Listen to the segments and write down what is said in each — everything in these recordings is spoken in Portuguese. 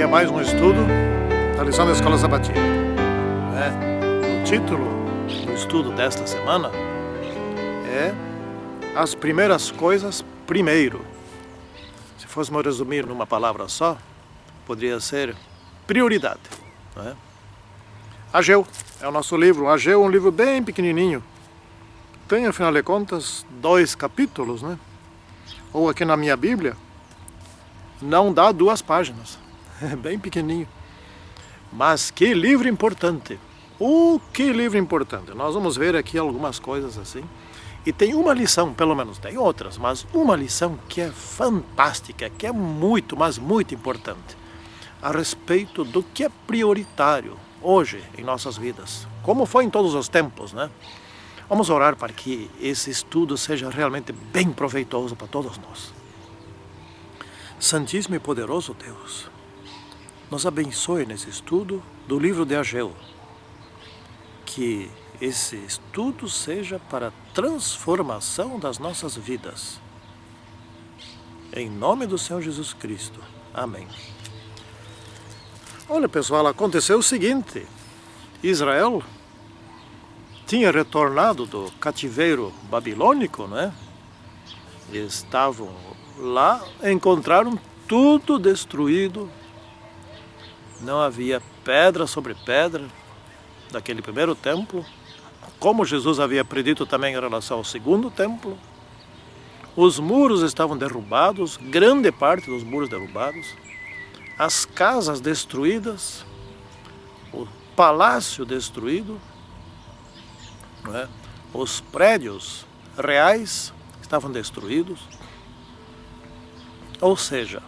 aqui é mais um estudo da lição da Escola Sabatina. O título do estudo desta semana é As Primeiras Coisas Primeiro. Se fôssemos resumir numa palavra só, poderia ser prioridade. Ageu é o nosso livro. Ageu é um livro bem pequenininho. Tem, afinal de contas, 2 capítulos, Ou aqui na minha Bíblia, não dá 2 páginas. É bem pequenininho. Mas que livro importante. Que livro importante. Nós vamos ver aqui algumas coisas assim. E tem uma lição, pelo menos tem outras, mas uma lição que é fantástica, que é muito, mas muito importante. A respeito do que é prioritário hoje em nossas vidas. Como foi em todos os tempos, Vamos orar para que esse estudo seja realmente bem proveitoso para todos nós. Santíssimo e poderoso Deus, nos abençoe nesse estudo do livro de Ageu. Que esse estudo seja para a transformação das nossas vidas. Em nome do Senhor Jesus Cristo. Amém. Olha, pessoal, aconteceu o seguinte. Israel tinha retornado do cativeiro babilônico, Estavam lá, encontraram tudo destruído. Não havia pedra sobre pedra daquele primeiro templo, como Jesus havia predito também em relação ao segundo templo. Os muros estavam derrubados, grande parte dos muros derrubados, as casas destruídas, o palácio destruído, os prédios reais estavam destruídos. Ou seja,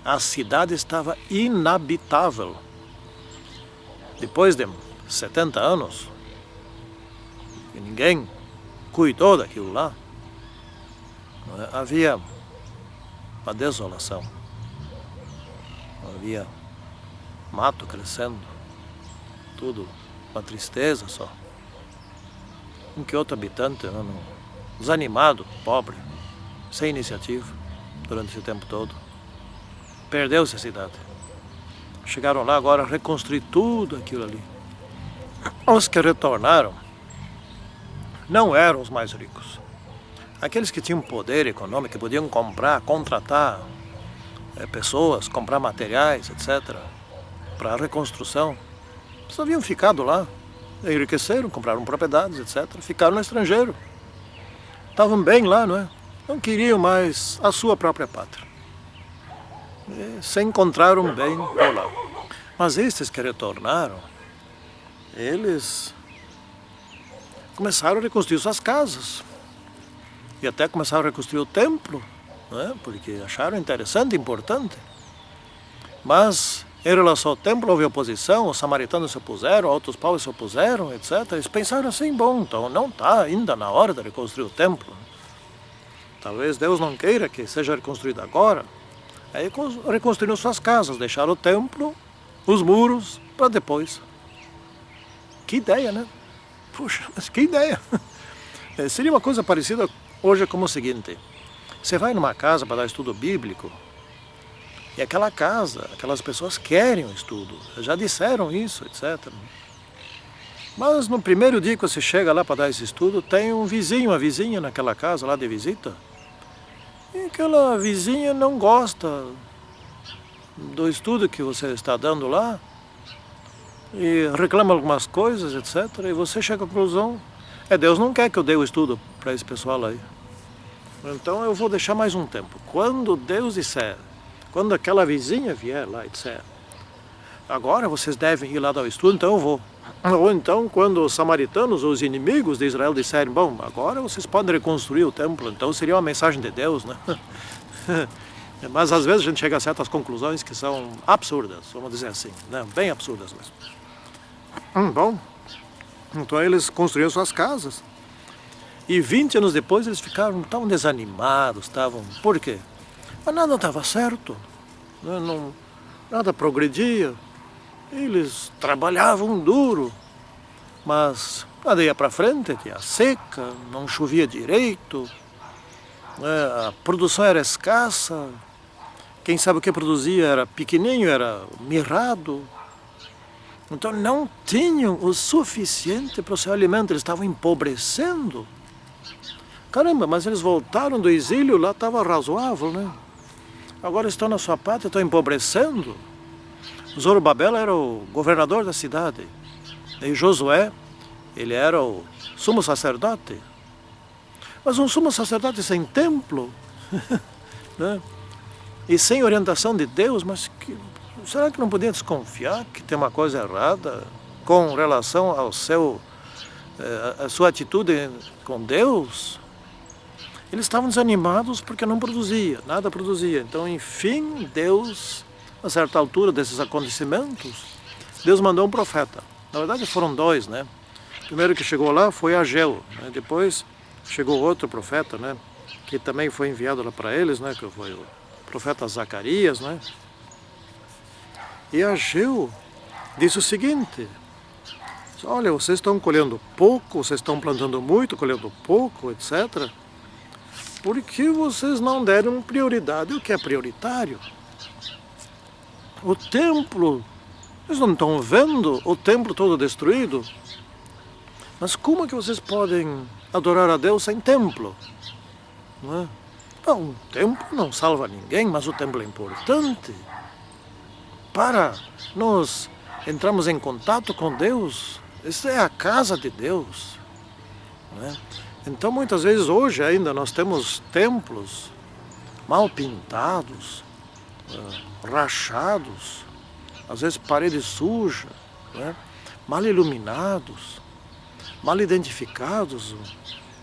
a cidade estava inabitável. Depois de 70 anos, e ninguém cuidou daquilo lá, havia uma desolação. Havia mato crescendo, tudo uma tristeza só. Um que outro habitante, desanimado, pobre, sem iniciativa durante esse tempo todo. Perdeu-se a cidade. Chegaram lá agora a reconstruir tudo aquilo ali. Os que retornaram não eram os mais ricos. Aqueles que tinham poder econômico, que podiam comprar, contratar pessoas, comprar materiais, etc., para a reconstrução, eles haviam ficado lá, enriqueceram, compraram propriedades, etc., ficaram no estrangeiro. Estavam bem lá, Não queriam mais a sua própria pátria. E se encontraram bem por lá. Mas estes que retornaram, eles começaram a reconstruir suas casas. E até começaram a reconstruir o templo, porque acharam interessante, importante. Mas, em relação ao templo, houve oposição, os samaritanos se opuseram, outros povos se opuseram, etc. Eles pensaram assim, bom, então não está ainda na hora de reconstruir o templo. Talvez Deus não queira que seja reconstruído agora. Aí reconstruíram suas casas, deixaram o templo, os muros, para depois. Que ideia, Puxa, mas que ideia! Seria uma coisa parecida hoje como o seguinte. Você vai numa casa para dar estudo bíblico, e aquela casa, aquelas pessoas querem o estudo, já disseram isso, etc. Mas no primeiro dia que você chega lá para dar esse estudo, tem um vizinho, uma vizinha naquela casa lá de visita, e aquela vizinha não gosta do estudo que você está dando lá, e reclama algumas coisas, etc. E você chega à conclusão, Deus não quer que eu dê o estudo para esse pessoal aí. Então eu vou deixar mais um tempo. Quando Deus disser, quando aquela vizinha vier lá e disser, agora vocês devem ir lá dar o estudo, então eu vou. Ou então quando os samaritanos, os inimigos de Israel disserem, bom, agora vocês podem reconstruir o templo, então seria uma mensagem de Deus, Mas às vezes a gente chega a certas conclusões que são absurdas, vamos dizer assim, bem absurdas mesmo. Bom, então eles construíram suas casas. E 20 anos depois eles estavam desanimados, Por quê? Mas nada estava certo, nada progredia. Eles trabalhavam duro, mas nada ia para frente, tinha seca, não chovia direito, a produção era escassa, Quem sabe o que produzia era pequenininho, era mirrado. Então não tinham o suficiente para o seu alimento, eles estavam empobrecendo. Caramba, mas eles voltaram do exílio, lá estava razoável, né? Agora estão na sua pátria, estão empobrecendo. Zorobabel era o governador da cidade. E Josué, ele era o sumo sacerdote. Mas um sumo sacerdote sem templo, né? E sem orientação de Deus, mas será que não podia desconfiar que tem uma coisa errada com relação ao a sua atitude com Deus? Eles estavam desanimados porque não produzia, nada produzia. Então, enfim, Deus, a certa altura desses acontecimentos, Deus mandou um profeta. Na verdade foram dois, né? O primeiro que chegou lá foi Ageu, né? Depois chegou outro profeta, né? Que também foi enviado lá para eles, né? Que foi o profeta Zacarias, né? E Ageu disse o seguinte: olha, vocês estão colhendo pouco, vocês estão plantando muito, colhendo pouco, etc. Por que vocês não deram prioridade? O que é prioritário? O templo, vocês não estão vendo o templo todo destruído? Mas como é que vocês podem adorar a Deus sem templo? Não é? Não, um templo não salva ninguém, mas o templo é importante. Para nós entrarmos em contato com Deus, essa é a casa de Deus. Não é? Então, muitas vezes, hoje ainda, nós temos templos mal pintados, rachados, às vezes paredes sujas, né? Mal iluminados, mal identificados.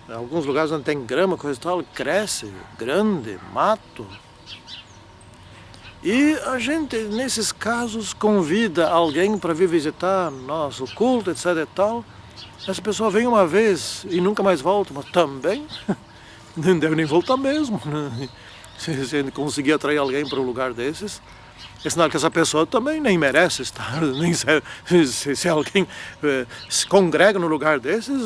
Em alguns lugares onde tem grama, coisa e tal, cresce, grande, mato. E a gente, nesses casos, convida alguém para vir visitar nosso culto, etc e tal. Essa pessoa vem uma vez e nunca mais volta, mas também não deve nem voltar mesmo, né? Se conseguir atrair alguém para um lugar desses, é sinal que essa pessoa também nem merece estar. Nem se alguém se congrega no lugar desses,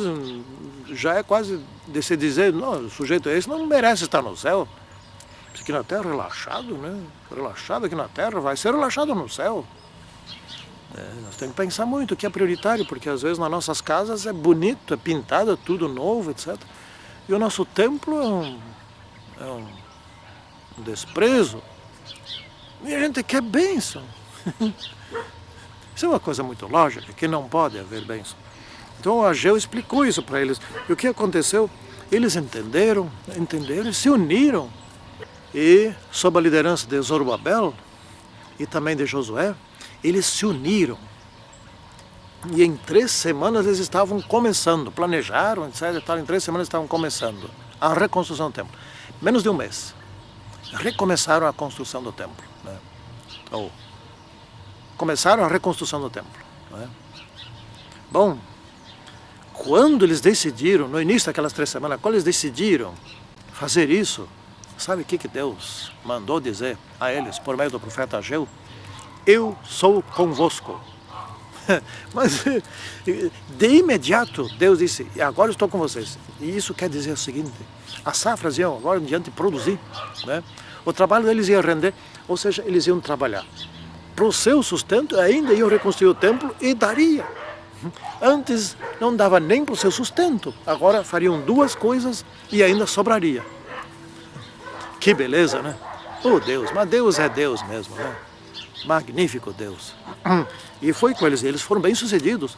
já é quase de se dizer, não, o sujeito esse não merece estar no céu. Aqui na terra, relaxado, né? Relaxado aqui na terra, vai ser relaxado no céu. Nós temos que pensar muito o que é prioritário, porque às vezes nas nossas casas é bonito, é pintado, é tudo novo, etc. E o nosso templo é um desprezo. E a gente quer bênção. Isso é uma coisa muito lógica, que não pode haver bênção. Então o Ageu explicou isso para eles. E o que aconteceu? Eles entenderam e se uniram. E, sob a liderança de Zorobabel e também de Josué, eles se uniram. E em 3 semanas eles estavam começando, planejaram, etc. Em 3 semanas estavam começando a reconstrução do templo. Menos de um mês. Recomeçaram a construção do templo. Né? Então, começaram a reconstrução do templo. Né? Bom, quando eles decidiram, no início daquelas 3 semanas, quando eles decidiram fazer isso, sabe o que Deus mandou dizer a eles, por meio do profeta Ageu? Eu sou convosco. Mas de imediato Deus disse, agora estou com vocês. E isso quer dizer o seguinte, as safras iam agora em diante produzir, né? O trabalho deles ia render, ou seja, eles iam trabalhar. Para o seu sustento ainda iam reconstruir o templo e daria. Antes não dava nem para o seu sustento, agora fariam 2 coisas e ainda sobraria. Que beleza, né? Oh Deus, mas Deus é Deus mesmo, né? Magnífico Deus. E foi com eles, eles foram bem sucedidos.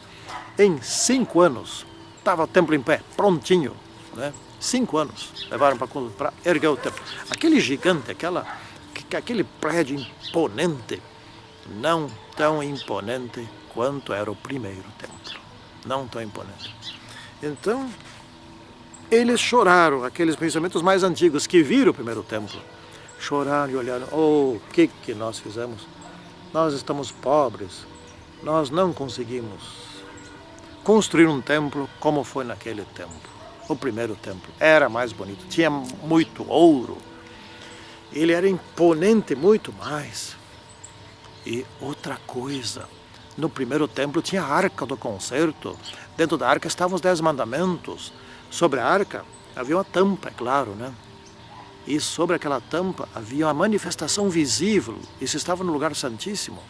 Em 5 anos, estava o templo em pé, prontinho, né? 5 anos levaram para erguer o templo. Aquele gigante, aquele prédio imponente, não tão imponente quanto era o primeiro templo. Não tão imponente. Então, eles choraram, aqueles pensamentos mais antigos que viram o primeiro templo. Choraram e olharam, oh, o que nós fizemos? Nós estamos pobres, nós não conseguimos construir um templo como foi naquele templo. O primeiro templo era mais bonito, tinha muito ouro, ele era imponente muito mais. E outra coisa, no primeiro templo tinha a arca do concerto, dentro da arca estavam os 10 mandamentos, sobre a arca havia uma tampa, é claro, né? E sobre aquela tampa havia uma manifestação visível. Isso estava no lugar santíssimo,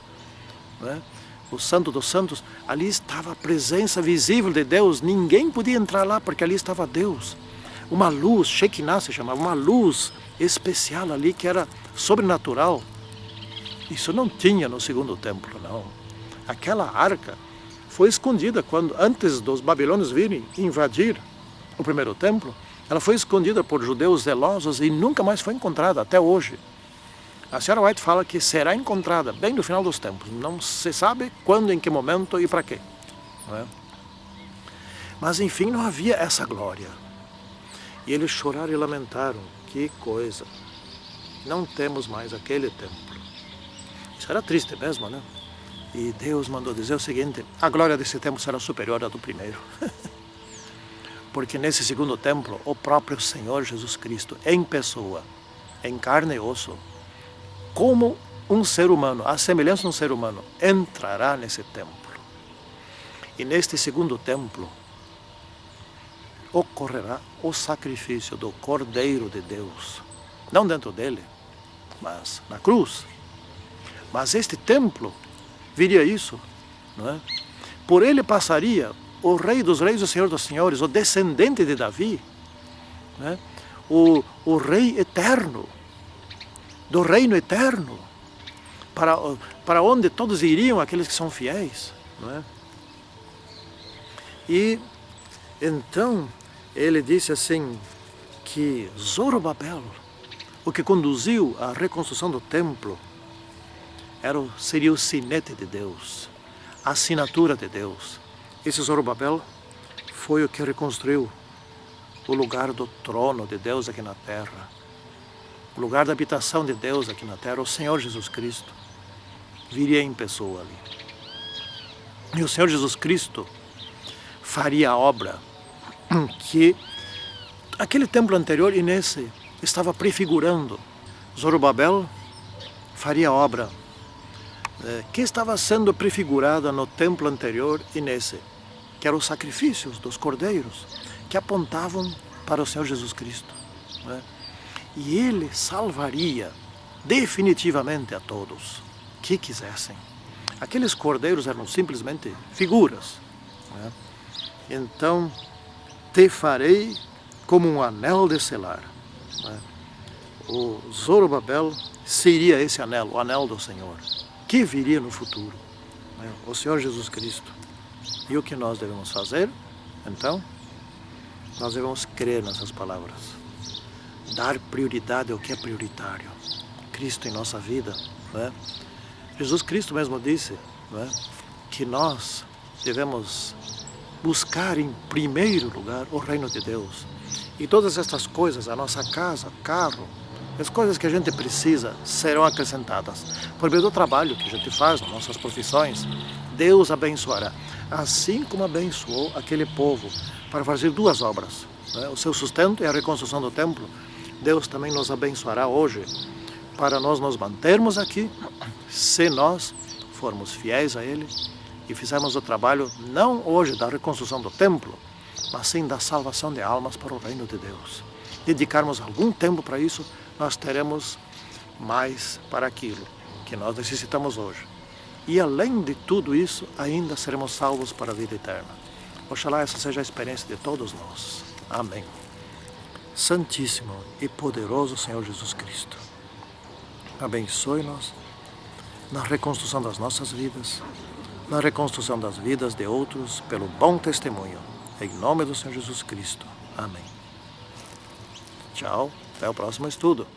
né? O Santo dos Santos, ali estava a presença visível de Deus. Ninguém podia entrar lá porque ali estava Deus. Uma luz, Shekinah se chamava, uma luz especial ali que era sobrenatural. Isso não tinha no segundo templo, não. Aquela arca foi escondida antes dos babilônios virem invadir o primeiro templo. Ela foi escondida por judeus zelosos e nunca mais foi encontrada até hoje. A senhora White fala que será encontrada bem no final dos tempos. Não se sabe quando, em que momento e para quê, não é? Mas enfim, não havia essa glória. E eles choraram e lamentaram. Que coisa! Não temos mais aquele templo. Isso era triste mesmo, né? E Deus mandou dizer o seguinte: a glória desse templo será superior à do primeiro. Porque nesse segundo templo, o próprio Senhor Jesus Cristo, em pessoa, em carne e osso, como um ser humano, a semelhança de um ser humano, entrará nesse templo. E neste segundo templo ocorrerá o sacrifício do Cordeiro de Deus. Não dentro dele, mas na cruz. Mas este templo viria isso, não é? Por ele passaria o Rei dos Reis, o Senhor dos Senhores, o descendente de Davi, né? O Rei eterno, do reino eterno, para onde todos iriam aqueles que são fiéis, não é? E então ele disse assim que Zorobabel, o que conduziu à reconstrução do templo, seria o sinete de Deus, a assinatura de Deus. Esse Zorobabel foi o que reconstruiu o lugar do trono de Deus aqui na terra, o lugar da habitação de Deus aqui na terra. O Senhor Jesus Cristo viria em pessoa ali. E o Senhor Jesus Cristo faria a obra que aquele templo anterior e nesse estava prefigurando. Zorobabel faria a obra que estava sendo prefigurada no templo anterior e nesse, que eram os sacrifícios dos cordeiros, que apontavam para o Senhor Jesus Cristo, né? E ele salvaria definitivamente a todos que quisessem. Aqueles cordeiros eram simplesmente figuras, né? Então, te farei como um anel de selar, né? O Zorobabel seria esse anel, o anel do Senhor, que viria no futuro, né? O Senhor Jesus Cristo. E o que nós devemos fazer? Então, nós devemos crer nessas palavras, dar prioridade ao que é prioritário, Cristo em nossa vida, né? Jesus Cristo mesmo disse, né, que nós devemos buscar em primeiro lugar o reino de Deus. E todas estas coisas, a nossa casa, carro, as coisas que a gente precisa serão acrescentadas. Por meio do trabalho que a gente faz, nas nossas profissões, Deus abençoará. Assim como abençoou aquele povo para fazer duas obras, né? O seu sustento e a reconstrução do templo. Deus também nos abençoará hoje para nós nos mantermos aqui, se nós formos fiéis a Ele e fizermos o trabalho não hoje da reconstrução do templo, mas sim da salvação de almas para o reino de Deus. Dedicarmos algum tempo para isso, nós teremos mais para aquilo que nós necessitamos hoje. E além de tudo isso, ainda seremos salvos para a vida eterna. Oxalá essa seja a experiência de todos nós. Amém. Santíssimo e poderoso Senhor Jesus Cristo, abençoe-nos na reconstrução das nossas vidas, na reconstrução das vidas de outros, pelo bom testemunho. Em nome do Senhor Jesus Cristo. Amém. Tchau, até o próximo estudo.